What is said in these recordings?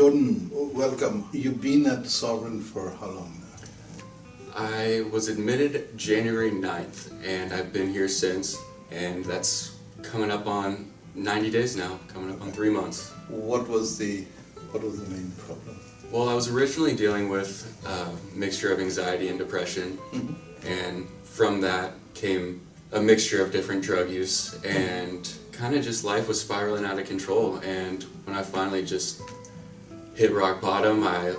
Jordan, welcome. You've been at Sovereign for how long now? I was admitted January 9th, and I've been here since, and that's coming up on 90 days now, coming up on 3 months. What was the main problem? Well, I was originally dealing with a mixture of anxiety and depression, and from that came a mixture of different drug use, and kind of just life was spiraling out of control. And when I finally just hit rock bottom, I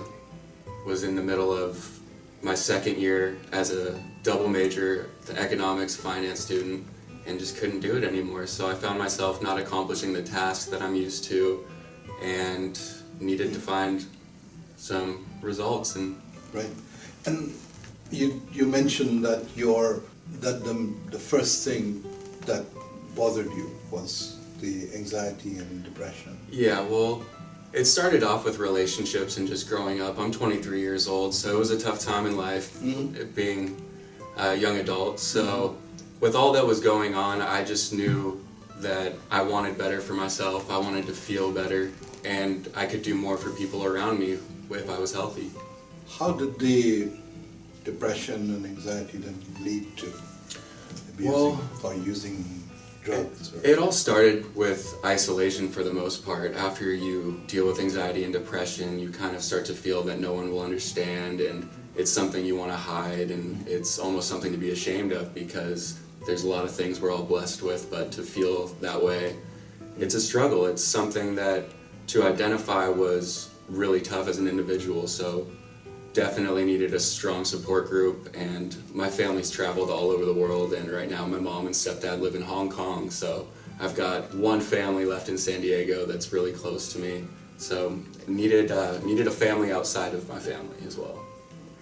was in the middle of my second year as a double major, the economics finance student, and just couldn't do it anymore. So I found myself not accomplishing the task that I'm used to and needed to find some results. And right. And you mentioned that the first thing that bothered you was the anxiety and depression. Yeah, well, it started off with relationships and just growing up. I'm 23 years old, so it was a tough time in life, being a young adult. So with all that was going on, I just knew that I wanted better for myself. I wanted to feel better, and I could do more for people around me if I was healthy. How did the depression and anxiety then lead to abusing or using drugs? It all started with isolation for the most part. After you deal with anxiety and depression, you kind of start to feel that no one will understand, and it's something you want to hide, and it's almost something to be ashamed of, because there's a lot of things we're all blessed with, but to feel that way, it's a struggle. It's something that to identify was really tough as an individual, so definitely needed a strong support group. And my family's traveled all over the world, and right now my mom and stepdad live in Hong Kong, so I've got one family left in San Diego that's really close to me, so needed a family outside of my family as well.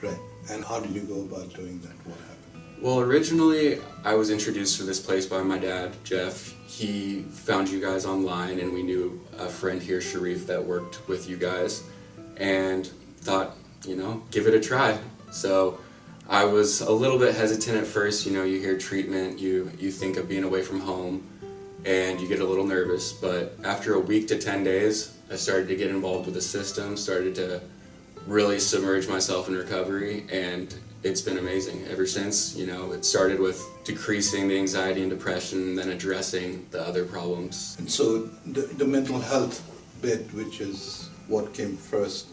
Right. And how did you go about doing that? What happened? Well, originally I was introduced to this place by my dad, Jeff. He found you guys online, and we knew a friend here, Sharif, that worked with you guys, and thought, give it a try. So I was a little bit hesitant at first. You hear treatment, you think of being away from home, and you get a little nervous. But after a week to 10 days, I started to get involved with the system, started to really submerge myself in recovery, and it's been amazing ever since. It started with decreasing the anxiety and depression, and then addressing the other problems. And so the mental health bit, which is what came first,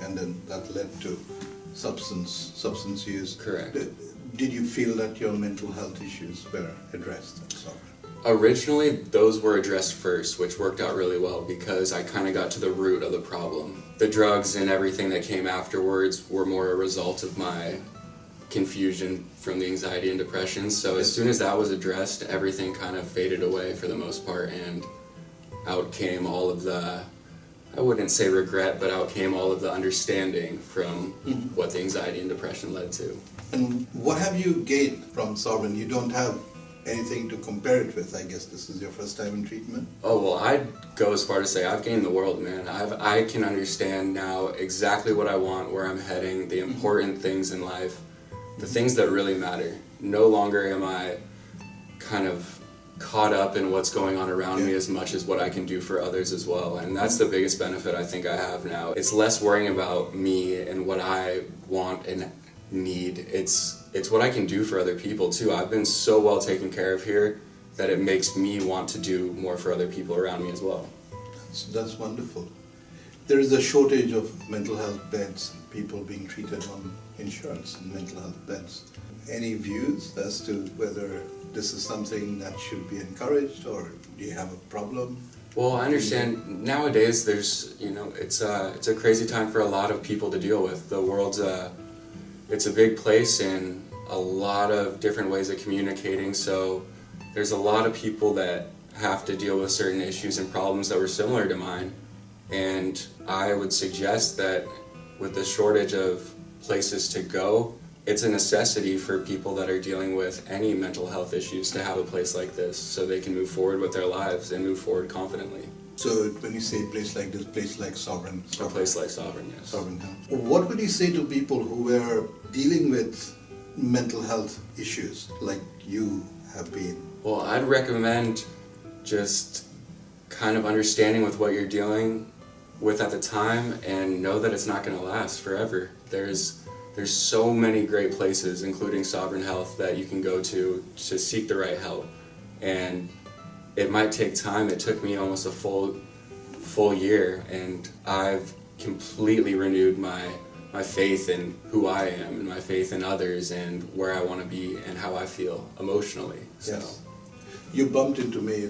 and then that led to substance use. Correct. Did you feel that your mental health issues were addressed at Sovereign? Originally, those were addressed first, which worked out really well because I kind of got to the root of the problem. The drugs and everything that came afterwards were more a result of my confusion from the anxiety and depression. So as soon as that was addressed, everything kind of faded away for the most part, and out came all of the, I wouldn't say regret, but out came all of the understanding from what the anxiety and depression led to. And what have you gained from Sovereign? You don't have anything to compare it with. I guess this is your first time in treatment? Oh, well, I'd go as far to say I've gained the world, man. I can understand now exactly what I want, where I'm heading, the important things in life, the things that really matter. No longer am I kind of caught up in what's going on around me as much as what I can do for others as well. And that's the biggest benefit I think I have now. It's less worrying about me and what I want and need. It's what I can do for other people too. I've been so well taken care of here that it makes me want to do more for other people around me as well. That's wonderful. There is a shortage of mental health beds, people being treated on insurance and mental health beds. Any views as to whether this is something that should be encouraged, or do you have a problem? Well, I understand nowadays there's, it's a crazy time for a lot of people to deal with. The world's it's a big place and a lot of different ways of communicating, so there's a lot of people that have to deal with certain issues and problems that were similar to mine. And I would suggest that with the shortage of places to go, it's a necessity for people that are dealing with any mental health issues to have a place like this so they can move forward with their lives and move forward confidently. So when you say a place like this, place like Sovereign? A place like Sovereign, yes. Sovereign Health. What would you say to people who were dealing with mental health issues like you have been? Well, I'd recommend just kind of understanding with what you're dealing with at the time and know that it's not going to last forever. There's so many great places, including Sovereign Health, that you can go to seek the right help. And it might take time. It took me almost a full year, and I've completely renewed my faith in who I am and my faith in others and where I want to be and how I feel emotionally. So. Yes. You bumped into me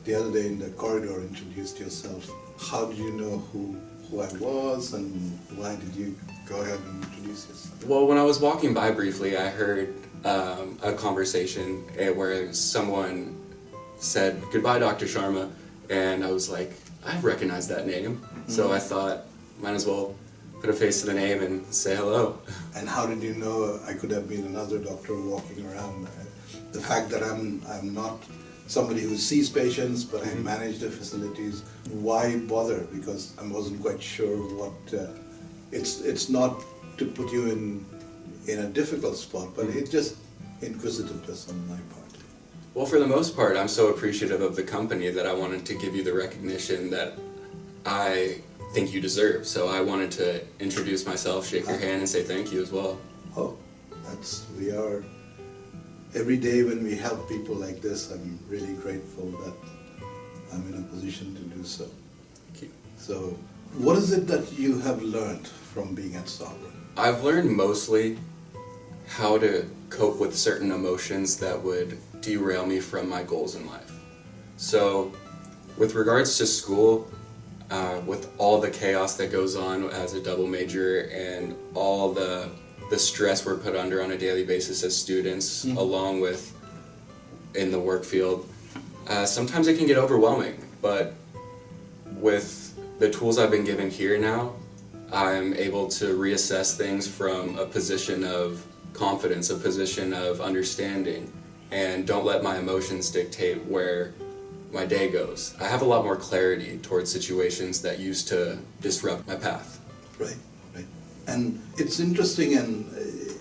the other day in the corridor, introduced yourself. How did you know who I was, and why did you go ahead and introduce yourself? Well, when I was walking by briefly, I heard a conversation where someone said, "Goodbye, Dr. Sharma," and I was like, I recognize that name. Mm-hmm. So I thought, might as well put a face to the name and say hello. And how did you know I could have been another doctor walking around? The fact that I'm not somebody who sees patients, but I manage the facilities. Why bother? Because I wasn't quite sure what. It's not to put you in a difficult spot, but it's just inquisitiveness on my part. Well, for the most part, I'm so appreciative of the company that I wanted to give you the recognition that I think you deserve. So I wanted to introduce myself, shake your hand, and say thank you as well. Oh, we are. Every day when we help people like this, I'm really grateful that I'm in a position to do so. Thank you. So, what is it that you have learned from being at Sovereign? I've learned mostly how to cope with certain emotions that would derail me from my goals in life. So, with regards to school, with all the chaos that goes on as a double major and all the stress we're put under on a daily basis as students, along with in the work field, sometimes it can get overwhelming. But with the tools I've been given here now, I'm able to reassess things from a position of confidence, a position of understanding, and don't let my emotions dictate where my day goes. I have a lot more clarity towards situations that used to disrupt my path. Right. And it's interesting and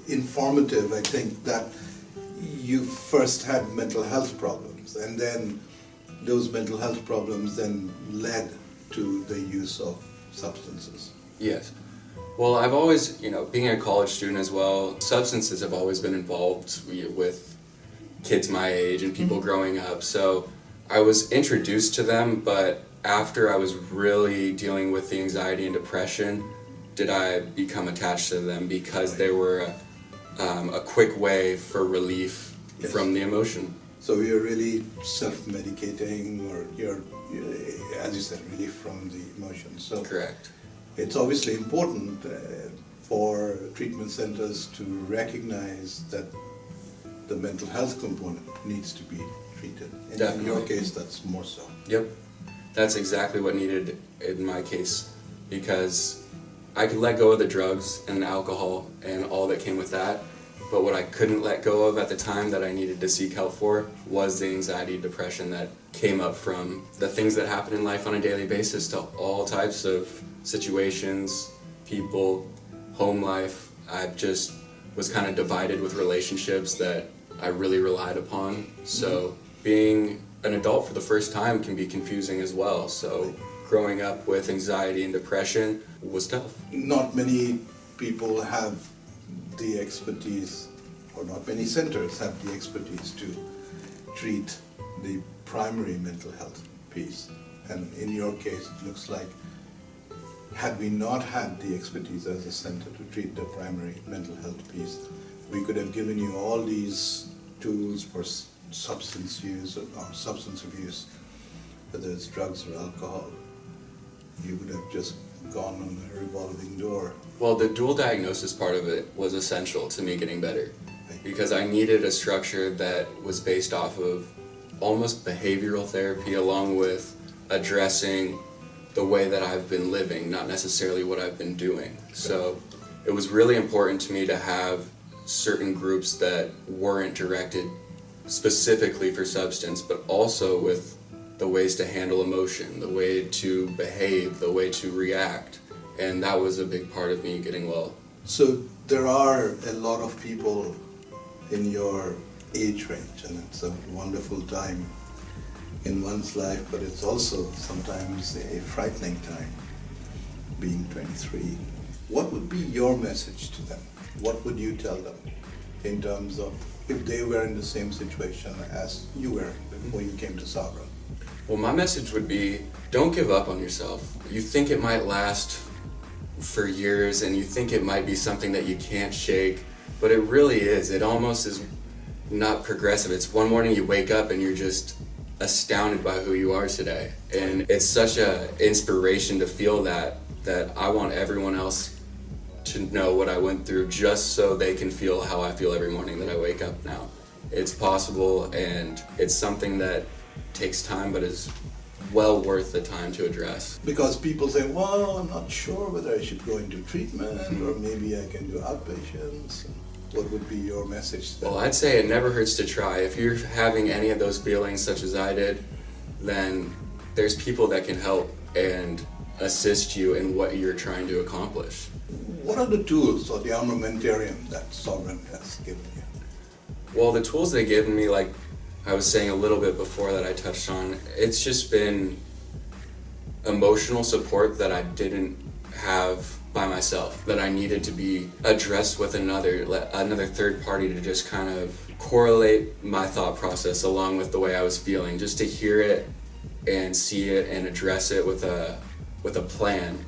informative, I think, that you first had mental health problems, and then those mental health problems then led to the use of substances. Yes. Well, I've always, being a college student as well, substances have always been involved with kids my age and people growing up. So I was introduced to them, but after I was really dealing with the anxiety and depression, did I become attached to them because they were a quick way for relief from the emotion. So you're really self-medicating, or you're, as you said, relief from the emotion. So correct. It's obviously important for treatment centers to recognize that the mental health component needs to be treated. And in your case, that's more so. Yep. That's exactly what needed in my case, because I could let go of the drugs and alcohol and all that came with that, but what I couldn't let go of at the time that I needed to seek help for was the anxiety and depression that came up from the things that happen in life on a daily basis, to all types of situations, people, home life. I just was kind of divided with relationships that I really relied upon. So being an adult for the first time can be confusing as well. So growing up with anxiety and depression was tough. Not many people have the expertise, or not many centers have the expertise to treat the primary mental health piece. And in your case, it looks like, had we not had the expertise as a center to treat the primary mental health piece, we could have given you all these tools for substance use or substance abuse, whether it's drugs or alcohol. You would have just gone on a revolving door. Well, the dual diagnosis part of it was essential to me getting better, because I needed a structure that was based off of almost behavioral therapy, along with addressing the way that I've been living, not necessarily what I've been doing. So it was really important to me to have certain groups that weren't directed specifically for substance, but also with the ways to handle emotion, the way to behave, the way to react. And that was a big part of me getting well. So there are a lot of people in your age range, and it's a wonderful time in one's life, but it's also sometimes a frightening time. being 23. What would be your message to them? What would you tell them in terms of if they were in the same situation as you were before you came to Sovereign? Well, my message would be, don't give up on yourself. You think it might last for years and you think it might be something that you can't shake, but it really is. It almost is not progressive. It's one morning you wake up and you're just astounded by who you are today. And it's such an inspiration to feel that I want everyone else to know what I went through just so they can feel how I feel every morning that I wake up now. It's possible, and it's something that takes time but is well worth the time to address. Because people say, well, I'm not sure whether I should go into treatment or maybe I can do outpatients. What would be your message to them? Well, I'd say it never hurts to try. If you're having any of those feelings such as I did, then there's people that can help and assist you in what you're trying to accomplish. What are the tools or the armamentarium that Sovereign has given you? Well, the tools they've given me, like I was saying a little bit before that I touched on, it's just been emotional support that I didn't have by myself, that I needed to be addressed with another third party to just kind of correlate my thought process along with the way I was feeling, just to hear it and see it and address it with a plan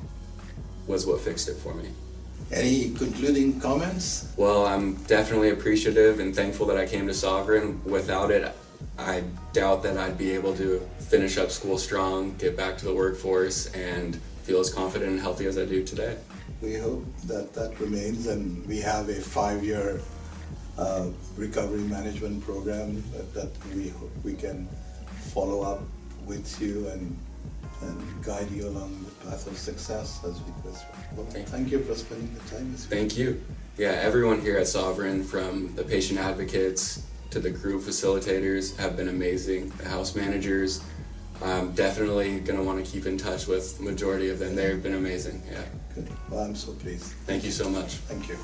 was what fixed it for me. Any concluding comments? Well, I'm definitely appreciative and thankful that I came to Sovereign. Without it, I doubt that I'd be able to finish up school strong, get back to the workforce, and feel as confident and healthy as I do today. We hope that remains, and we have a 5-year recovery management program that we hope we can follow up with you and guide you along the path of success as we go through. Well, thank you for spending the time with me. Thank you. Yeah, everyone here at Sovereign, from the patient advocates to the group facilitators, have been amazing. The house managers, I'm definitely going to want to keep in touch with the majority of them. They've been amazing. Yeah. Good. Well, I'm so pleased. Thank you so much. Thank you.